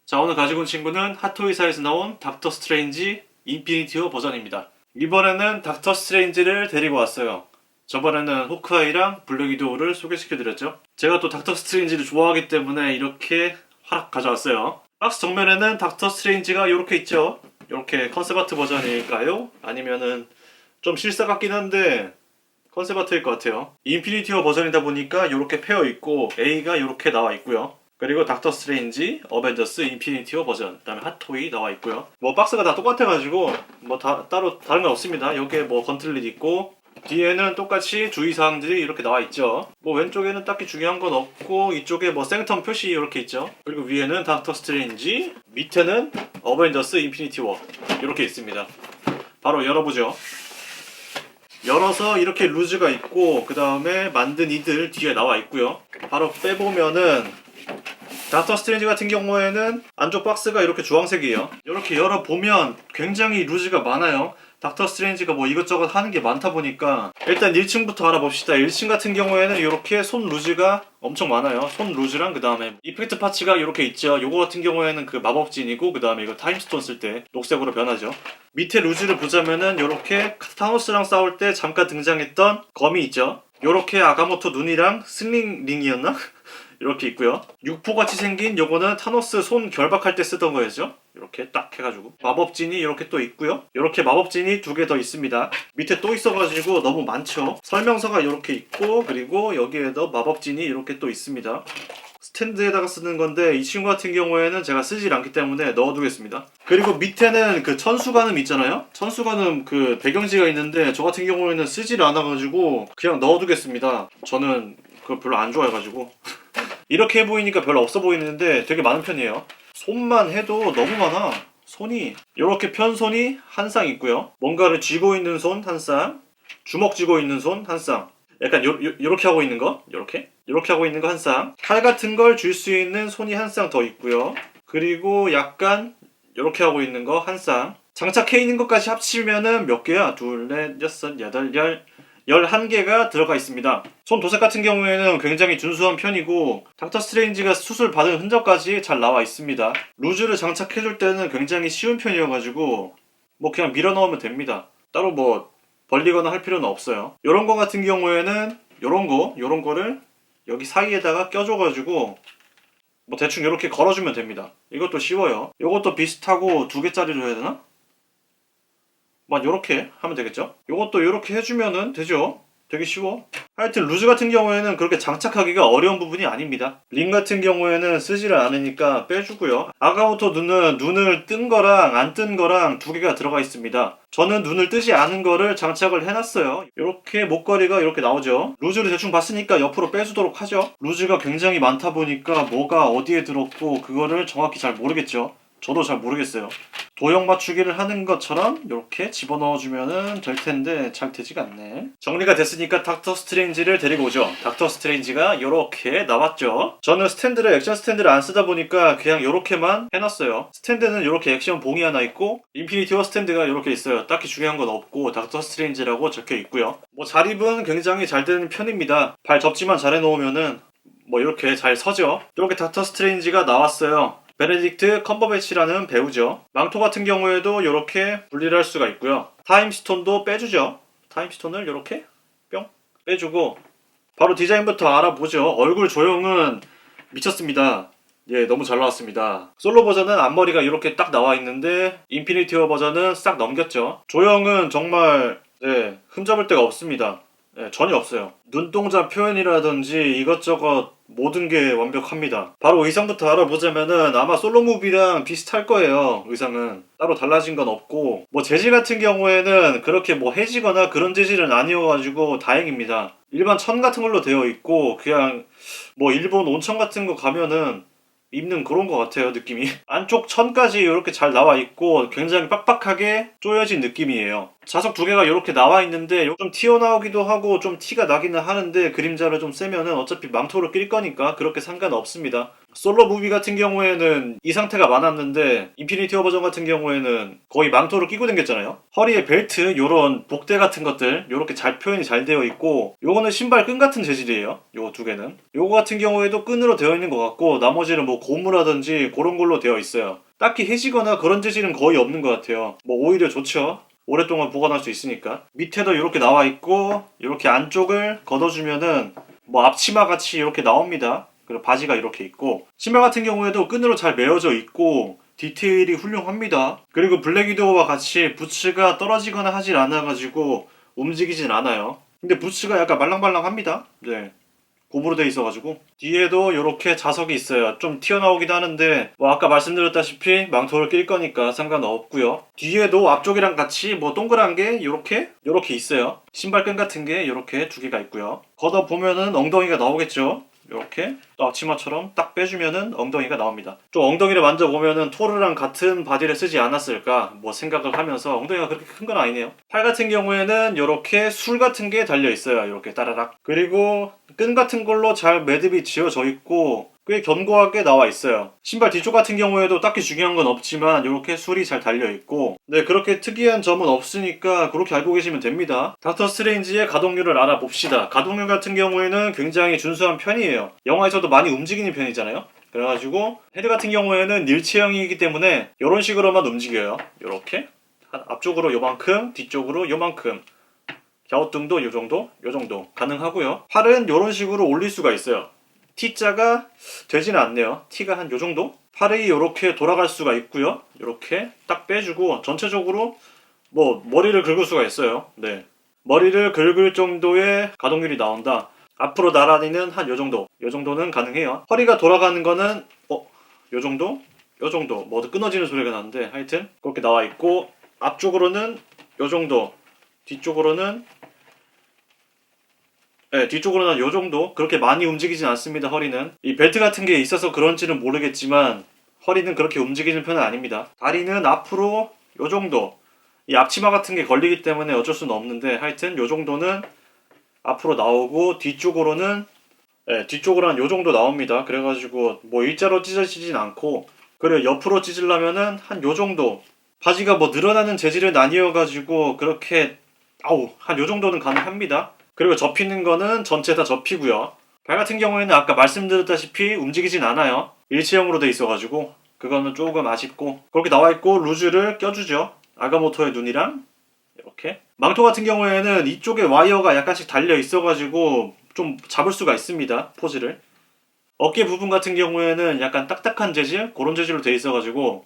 자, 오늘 가지고 온 친구는 핫토이사에서 나온 닥터 스트레인지 인피니티 워 버전입니다. 이번에는 닥터 스트레인지를 데리고 왔어요. 저번에는 호크아이랑 블랙 위도우를 소개시켜드렸죠. 제가 또 닥터 스트레인지를 좋아하기 때문에 이렇게 화락 가져왔어요. 박스 정면에는 닥터 스트레인지가 이렇게 있죠. 이렇게 컨셉 아트 버전일까요? 아니면은 좀 실사 같긴 한데 컨셉 아트일 것 같아요. 인피니티 워 버전이다 보니까 이렇게 페어 있고 A가 이렇게 나와 있고요. 그리고 닥터 스트레인지, 어벤져스, 인피니티 워 버전, 그 다음에 핫토이 나와 있고요. 뭐 박스가 다 똑같아가지고 뭐 따로 다른 건 없습니다. 여기에 뭐 건틀릿 있고 뒤에는 똑같이 주의사항들이 이렇게 나와 있죠. 뭐 왼쪽에는 딱히 중요한 건 없고 이쪽에 뭐 생텀 표시 이렇게 있죠. 그리고 위에는 닥터 스트레인지, 밑에는 어벤져스, 인피니티 워 이렇게 있습니다. 바로 열어보죠. 열어서 이렇게 루즈가 있고 그 다음에 만든 이들 뒤에 나와 있고요. 바로 빼보면은 닥터 스트레인지 같은 경우에는 안쪽 박스가 이렇게 주황색이에요. 이렇게 열어보면 굉장히 루즈가 많아요. 닥터 스트레인지가 뭐 이것저것 하는 게 많다 보니까 일단 1층부터 알아봅시다. 1층 같은 경우에는 이렇게 손 루즈가 엄청 많아요. 손 루즈랑 그 다음에 이펙트 파츠가 이렇게 있죠. 요거 같은 경우에는 그 마법진이고 그 다음에 이거 타임스톤 쓸 때 녹색으로 변하죠. 밑에 루즈를 보자면은 이렇게 타노스랑 싸울 때 잠깐 등장했던 검이 있죠. 요렇게 아가모토 눈이랑 슬링 링이었나? 이렇게 있고요. 육포같이 생긴 요거는 타노스 손 결박할 때 쓰던 거였죠. 이렇게 딱 해가지고 마법진이 이렇게 또 있고요. 이렇게 마법진이 두 개 더 있습니다. 밑에 또 있어가지고 너무 많죠. 설명서가 이렇게 있고 그리고 여기에도 마법진이 이렇게 또 있습니다. 스탠드에다가 쓰는 건데 이 친구 같은 경우에는 제가 쓰질 않기 때문에 넣어두겠습니다. 그리고 밑에는 그 천수관음 있잖아요. 천수관음 그 배경지가 있는데 저 같은 경우에는 쓰질 않아가지고 그냥 넣어두겠습니다. 저는 그걸 별로 안 좋아해가지고 이렇게 보이니까 별로 없어 보이는데 되게 많은 편이에요. 손만 해도 너무 많아. 손이 이렇게 편손이 한 쌍 있고요. 뭔가를 쥐고 있는 손 한 쌍, 주먹 쥐고 있는 손 한 쌍, 약간 요렇게 하고 있는 거, 요렇게 하고 있는 거 한 쌍, 칼 같은 걸 줄 수 있는 손이 한 쌍 더 있고요. 그리고 약간 요렇게 하고 있는 거 한 쌍, 장착해 있는 것까지 합치면은 몇 개야? 둘, 넷, 여섯, 여덟, 11개가 들어가 있습니다. 손 도색 같은 경우에는 굉장히 준수한 편이고 닥터 스트레인지가 수술 받은 흔적까지 잘 나와 있습니다. 루즈를 장착해줄 때는 굉장히 쉬운 편이어가지고 뭐 그냥 밀어 넣으면 됩니다. 따로 뭐 벌리거나 할 필요는 없어요. 요런 거 같은 경우에는 요런 거를 여기 사이에다가 껴줘가지고 뭐 대충 이렇게 걸어주면 됩니다. 이것도 쉬워요. 이것도 비슷하고 2개짜리로 해야 되나? 막 요렇게 하면 되겠죠? 요것도 요렇게 해주면은 되죠? 되게 쉬워. 하여튼 루즈 같은 경우에는 그렇게 장착하기가 어려운 부분이 아닙니다. 링 같은 경우에는 쓰지를 않으니까 빼주고요. 아가모토 눈을 뜬 거랑 안 뜬 거랑 2개가 들어가 있습니다. 저는 눈을 뜨지 않은 거를 장착을 해놨어요. 이렇게 목걸이가 이렇게 나오죠. 루즈를 대충 봤으니까 옆으로 빼주도록 하죠. 루즈가 굉장히 많다 보니까 뭐가 어디에 들었고 그거를 정확히 잘 모르겠죠. 저도 잘 모르겠어요. 도형 맞추기를 하는 것처럼 이렇게 집어넣어주면 될 텐데 잘 되지가 않네. 정리가 됐으니까 닥터 스트레인지를 데리고 오죠. 닥터 스트레인지가 이렇게 나왔죠. 저는 액션 스탠드를 안 쓰다 보니까 그냥 이렇게만 해놨어요. 스탠드는 이렇게 액션 봉이 하나 있고 인피니티 워 스탠드가 이렇게 있어요. 딱히 중요한 건 없고 닥터 스트레인지라고 적혀 있고요. 뭐 자립은 굉장히 잘 되는 편입니다. 발 접지만 잘 해놓으면은 뭐 이렇게 잘 서죠. 이렇게 닥터 스트레인지가 나왔어요. 베네딕트 컴버배치라는 배우죠. 망토 같은 경우에도 이렇게 분리를 할 수가 있고요. 타임스톤도 빼주죠. 타임스톤을 이렇게 뿅 빼주고 바로 디자인부터 알아보죠. 얼굴 조형은 미쳤습니다. 예, 너무 잘 나왔습니다. 솔로 버전은 앞머리가 이렇게 딱 나와 있는데 인피니티 워 버전은 싹 넘겼죠. 조형은 정말 흠잡을 데가 없습니다. 전혀 없어요. 눈동자 표현이라든지 이것저것 모든 게 완벽합니다. 바로 의상부터 알아보자면은 아마 솔로 무비랑 비슷할 거예요. 의상은 따로 달라진 건 없고 뭐 재질 같은 경우에는 그렇게 뭐 해지거나 그런 재질은 아니어가지고 다행입니다. 일반 천 같은 걸로 되어 있고 그냥 뭐 일본 온천 같은 거 가면은 입는 그런 것 같아요. 느낌이 안쪽 천까지 이렇게 잘 나와 있고 굉장히 빡빡하게 조여진 느낌이에요. 자석 2개가 이렇게 나와 있는데 좀 튀어나오기도 하고 좀 티가 나기는 하는데 그림자를 좀 세면은 어차피 망토로 낄 거니까 그렇게 상관없습니다. 솔로 무비 같은 경우에는 이 상태가 많았는데 인피니티 워 버전 같은 경우에는 거의 망토를 끼고 다녔잖아요. 허리에 벨트, 요런 복대 같은 것들 요렇게 잘 표현이 잘 되어 있고, 요거는 신발 끈 같은 재질이에요. 요거 두 개는. 요거 같은 경우에도 끈으로 되어 있는 것 같고, 나머지는 뭐 고무라든지 그런 걸로 되어 있어요. 딱히 해지거나 그런 재질은 거의 없는 것 같아요. 뭐 오히려 좋죠. 오랫동안 보관할 수 있으니까. 밑에도 이렇게 나와 있고, 이렇게 안쪽을 걷어주면은 뭐 앞치마 같이 이렇게 나옵니다. 그리고 바지가 이렇게 있고, 신발 같은 경우에도 끈으로 잘 매어져 있고 디테일이 훌륭합니다. 그리고 블랙 위도우와 같이 부츠가 떨어지거나 하질 않아가지고 움직이진 않아요. 근데 부츠가 약간 말랑말랑합니다. 네, 고무로 돼 있어가지고. 뒤에도 이렇게 자석이 있어요. 좀 튀어나오기도 하는데 뭐 아까 말씀드렸다시피 망토를 낄 거니까 상관없고요. 뒤에도 앞쪽이랑 같이 뭐 동그란 게 이렇게 있어요. 신발끈 같은 게 이렇게 두 개가 있고요. 걷어 보면은 엉덩이가 나오겠죠. 이렇게 또 앞치마처럼 딱 빼주면은 엉덩이가 나옵니다. 좀 엉덩이를 만져보면은 토르랑 같은 바디를 쓰지 않았을까 뭐 생각을 하면서, 엉덩이가 그렇게 큰 건 아니네요. 팔 같은 경우에는 이렇게 술 같은 게 달려 있어요. 이렇게 따라락. 그리고 끈 같은 걸로 잘 매듭이 지어져 있고 꽤 견고하게 나와 있어요. 신발 뒤쪽 같은 경우에도 딱히 중요한 건 없지만 이렇게 술이 잘 달려 있고, 네, 그렇게 특이한 점은 없으니까 그렇게 알고 계시면 됩니다. 닥터 스트레인지의 가동률을 알아봅시다. 가동률 같은 경우에는 굉장히 준수한 편이에요. 영화에서도 많이 움직이는 편이잖아요. 그래가지고 헤드 같은 경우에는 일체형이기 때문에 이런 식으로만 움직여요. 이렇게 앞쪽으로 요만큼, 뒤쪽으로 요만큼, 갸우뚱도 요정도 가능하고요. 팔은 이런 식으로 올릴 수가 있어요. T자가 되지는 않네요. T가 한 요정도? 팔이 이렇게 돌아갈 수가 있고요. 이렇게 딱 빼주고 전체적으로 뭐 머리를 긁을 수가 있어요. 네, 머리를 긁을 정도의 가동률이 나온다. 앞으로 나란히는 한 요정도는 가능해요. 허리가 돌아가는 거는 요정도? 뭐 끊어지는 소리가 나는데 하여튼 그렇게 나와 있고, 앞쪽으로는 요정도, 뒤쪽으로는 요정도. 그렇게 많이 움직이진 않습니다. 허리는 이 벨트 같은 게 있어서 그런지는 모르겠지만 허리는 그렇게 움직이는 편은 아닙니다. 다리는 앞으로 요정도, 이 앞치마 같은 게 걸리기 때문에 어쩔 수는 없는데 하여튼 요정도는 앞으로 나오고, 뒤쪽으로는 뒤쪽으로 한 요정도 나옵니다. 그래가지고 뭐 일자로 찢어지진 않고, 그래 옆으로 찢으려면은 한 요정도. 바지가 뭐 늘어나는 재질은 아니어가지고 그렇게 한 요정도는 가능합니다. 그리고 접히는 거는 전체 다 접히고요. 발 같은 경우에는 아까 말씀드렸다시피 움직이진 않아요. 일체형으로 돼 있어가지고 그거는 조금 아쉽고, 그렇게 나와 있고 루즈를 껴주죠. 아가모토의 눈이랑 이렇게. 망토 같은 경우에는 이쪽에 와이어가 약간씩 달려 있어가지고 좀 잡을 수가 있습니다. 포즈를. 어깨 부분 같은 경우에는 약간 딱딱한 재질, 그런 재질로 돼 있어가지고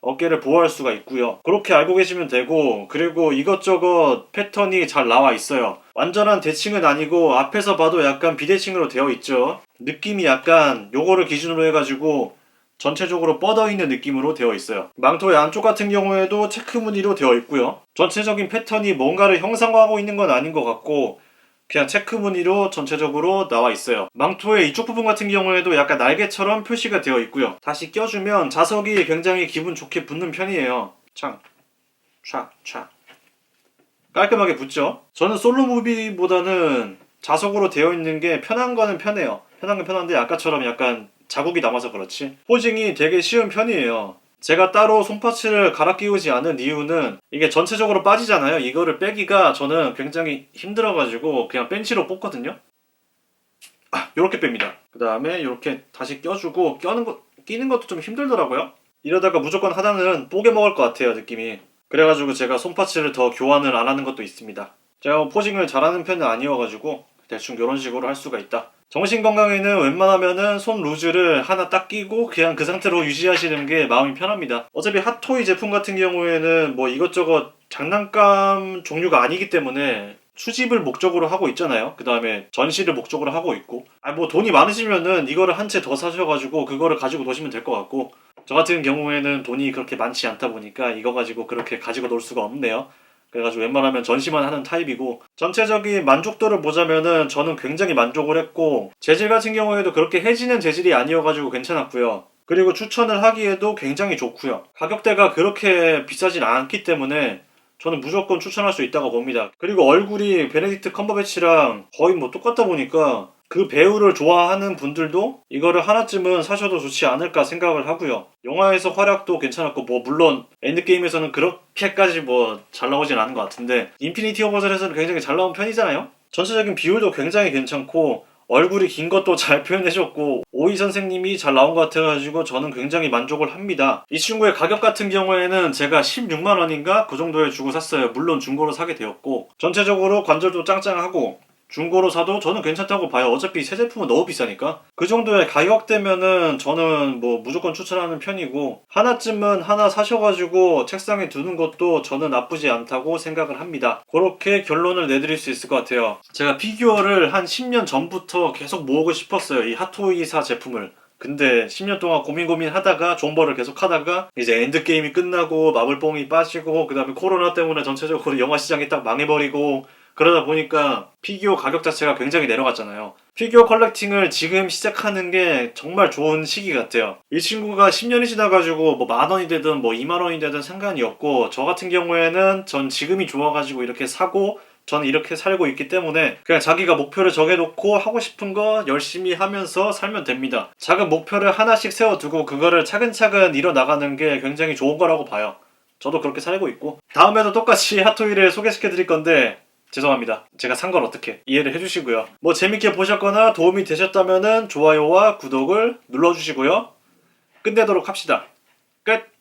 어깨를 보호할 수가 있고요. 그렇게 알고 계시면 되고, 그리고 이것저것 패턴이 잘 나와 있어요. 완전한 대칭은 아니고 앞에서 봐도 약간 비대칭으로 되어 있죠. 느낌이 약간 요거를 기준으로 해가지고 전체적으로 뻗어있는 느낌으로 되어 있어요. 망토의 안쪽 같은 경우에도 체크 무늬로 되어 있고요. 전체적인 패턴이 뭔가를 형상화하고 있는 건 아닌 것 같고 그냥 체크 무늬로 전체적으로 나와 있어요. 망토의 이쪽 부분 같은 경우에도 약간 날개처럼 표시가 되어 있고요. 다시 껴주면 자석이 굉장히 기분 좋게 붙는 편이에요. 창, 촥, 촥. 깔끔하게 붙죠? 저는 솔로 무비보다는 자석으로 되어 있는 게 편한 거는 편해요. 편한 건 편한데 아까처럼 약간 자국이 남아서 그렇지 포징이 되게 쉬운 편이에요. 제가 따로 손파츠를 갈아 끼우지 않은 이유는 이게 전체적으로 빠지잖아요. 이거를 빼기가 저는 굉장히 힘들어가지고 그냥 벤치로 뽑거든요. 요렇게 뺍니다. 그 다음에 이렇게 다시 껴주고, 끼는 것도 좀 힘들더라고요. 이러다가 무조건 하나는 뽀개 먹을 것 같아요, 느낌이. 그래가지고 제가 손파츠를 더 교환을 안 하는 것도 있습니다. 제가 포징을 잘하는 편은 아니어가지고 대충 이런 식으로 할 수가 있다. 정신 건강에는 웬만하면은 손 루즈를 하나 딱 끼고 그냥 그 상태로 유지하시는 게 마음이 편합니다. 어차피 핫토이 제품 같은 경우에는 뭐 이것저것 장난감 종류가 아니기 때문에 수집을 목적으로 하고 있잖아요. 그 다음에 전시를 목적으로 하고 있고, 뭐 돈이 많으시면은 이거를 한 채 더 사셔가지고 그거를 가지고 노시면 될 것 같고, 저 같은 경우에는 돈이 그렇게 많지 않다 보니까 이거 가지고 그렇게 가지고 놀 수가 없네요. 그래가지고 웬만하면 전시만 하는 타입이고, 전체적인 만족도를 보자면은 저는 굉장히 만족을 했고, 재질 같은 경우에도 그렇게 해지는 재질이 아니어가지고 괜찮았고요. 그리고 추천을 하기에도 굉장히 좋고요. 가격대가 그렇게 비싸진 않기 때문에 저는 무조건 추천할 수 있다고 봅니다. 그리고 얼굴이 베네딕트 컴버배치랑 거의 뭐 똑같다 보니까 그 배우를 좋아하는 분들도 이거를 하나쯤은 사셔도 좋지 않을까 생각을 하고요. 영화에서 활약도 괜찮았고 뭐 물론 엔드게임에서는 그렇게까지 뭐 잘 나오진 않은 것 같은데 인피니티 워 버전에서는 굉장히 잘 나온 편이잖아요. 전체적인 비율도 굉장히 괜찮고 얼굴이 긴 것도 잘 표현해줬고 오이 선생님이 잘 나온 것 같아가지고 저는 굉장히 만족을 합니다. 이 친구의 가격 같은 경우에는 제가 16만원인가 그 정도에 주고 샀어요. 물론 중고로 사게 되었고 전체적으로 관절도 짱짱하고 중고로 사도 저는 괜찮다고 봐요. 어차피 새 제품은 너무 비싸니까. 그 정도의 가격대면은 저는 뭐 무조건 추천하는 편이고 하나쯤은 하나 사셔가지고 책상에 두는 것도 저는 나쁘지 않다고 생각을 합니다. 그렇게 결론을 내드릴 수 있을 것 같아요. 제가 피규어를 한 10년 전부터 계속 모으고 싶었어요. 이 핫토이사 제품을. 근데 10년 동안 고민 하다가 존버를 계속 하다가 이제 엔드게임이 끝나고 마블뽕이 빠지고 그 다음에 코로나 때문에 전체적으로 영화 시장이 딱 망해버리고 그러다 보니까 피규어 가격 자체가 굉장히 내려갔잖아요. 피규어 컬렉팅을 지금 시작하는 게 정말 좋은 시기 같아요. 이 친구가 10년이 지나가지고 뭐 만원이 되든 뭐 2만원이 되든 상관이 없고 저 같은 경우에는 전 지금이 좋아가지고 이렇게 사고 저는 이렇게 살고 있기 때문에 그냥 자기가 목표를 정해놓고 하고 싶은 거 열심히 하면서 살면 됩니다. 작은 목표를 하나씩 세워두고 그거를 차근차근 이뤄나가는 게 굉장히 좋은 거라고 봐요. 저도 그렇게 살고 있고 다음에도 똑같이 핫토이를 소개시켜 드릴 건데 죄송합니다. 제가 산 걸 어떻게 이해를 해주시고요. 뭐 재밌게 보셨거나 도움이 되셨다면 좋아요와 구독을 눌러주시고요. 끝내도록 합시다. 끝!